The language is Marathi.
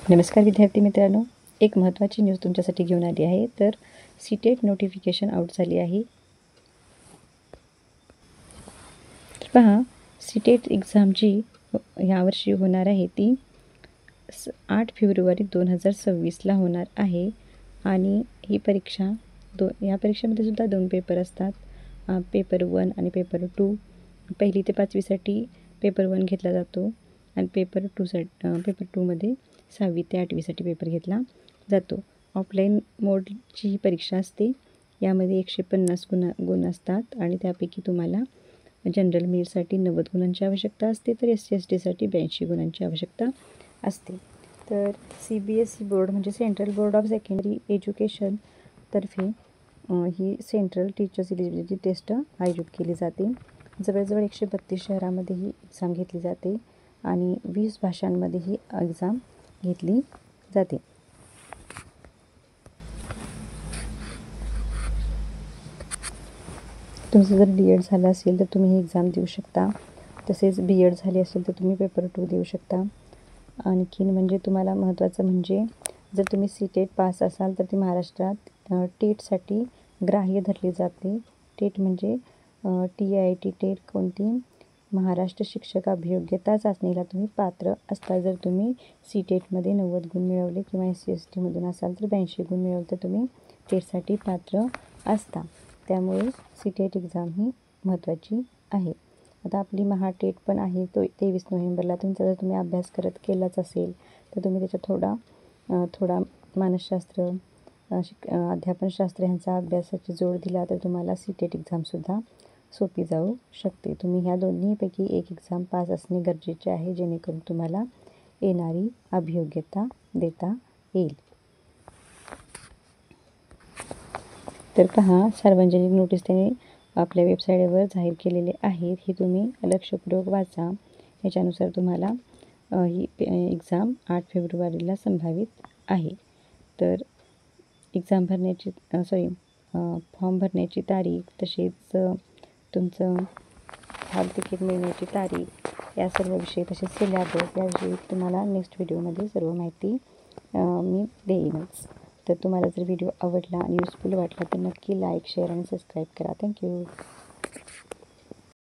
नमस्कार विद्यार्थी मित्रांनो, एक महत्त्वाची न्यूज तुमच्यासाठी घेऊन आली आहे. तर सीटेट नोटिफिकेशन आउट झाली आहे. तर पहा, सीटेट एक्झाम जी यावर्षी होणार आहे ती 8 फेब्रुवारी 2026ला होणार आहे. आणि ही परीक्षा या परीक्षेमध्ये सुद्धा 2 पेपर असतात. पेपर 1 आणि पेपर 2. पहिली ते 5वीसाठी पेपर 1 घेतला जातो आणि पेपर 2मध्ये 6वी ते 8वीसाठी पेपर घेतला जातो. ऑफलाईन मोडची ही परीक्षा असते. यामध्ये 150 गुण असतात आणि त्यापैकी तुम्हाला जनरल मेरिटसाठी 90 गुणांची आवश्यकता असते, तर SC/ST साठी 82 गुणांची आवश्यकता असते. तर CBSE बोर्ड म्हणजे central board of secondary education तर्फे ही सेंट्रल टीचर्स एलिजिबिलिटी टेस्ट आयोजित केली जाते. जवळजवळ 132 शहरामध्ये ही एक्झाम घेतली जाते आणि 20 भाषांमध्ये ही एक्झाम घेतली जाते. तुमचं जर D.Ed झालं असेल तर तुम्ही ही एक्झाम देऊ शकता. तसेच B.Ed झाली असेल तर तुम्ही पेपर 2 देऊ शकता. आणखीन म्हणजे तुम्हाला महत्त्वाचं म्हणजे जर तुम्ही सीटेट पास असाल तर ती महाराष्ट्रात टेटसाठी ग्राह्य धरली जाते. टेट म्हणजे TIT टेट कोणती महाराष्ट्र शिक्षक अभियोग्यता चाचणीला तुम्ही पात्र असता. जर तुम्ही सीटेटमध्ये 90 गुण मिळवले किंवा SC/ST मधून असाल तर 82 गुण मिळवले तर तुम्ही टेटसाठी पात्र असता. त्यामुळे सीटेट एक्झाम ही महत्त्वाची आहे. आता आपली महाटेट पण आहे 23 नोव्हेंबरला. तुमचा जर तुम्ही अभ्यास केलाच असेल तर तुम्ही त्याच्यात थोडा मानसशास्त्र अध्यापनशास्त्र ह्यांचा अभ्यासाची जोड दिला तर तुम्हाला सीटेट एक्झामसुद्धा सोपी जाऊ शकते. तुम्ही ह्या दोन्हीपैकी एक एक्झाम पास असणे गरजेचे आहे, जेणेकरून तुम्हाला येणारी अभियोग्यता देता येईल. तर पहा, सार्वजनिक नोटीस त्यांनी आपल्या वेबसाईटवर जाहीर केलेले आहेत. ही तुम्ही लक्षपूर्वक वाचा. याच्यानुसार तुम्हाला ही एक्झाम 8 फेब्रुवारीला संभावित आहे. तर एक्झाम भरण्याची फॉर्म भरण्याची तारीख, तसेच तुमचं हॉल तिकीट मिळण्याची तारीख, या सर्व विषयी, तसेच सिलॅबस याविषयी तुम्हाला नेक्स्ट व्हिडिओमध्ये सर्व माहिती मी देईनच. तर तुम्हाला जर व्हिडिओ आवडला आणि युजफुल वाटला तर नक्की लाईक, शेअर आणि सबस्क्राईब करा. थँक्यू.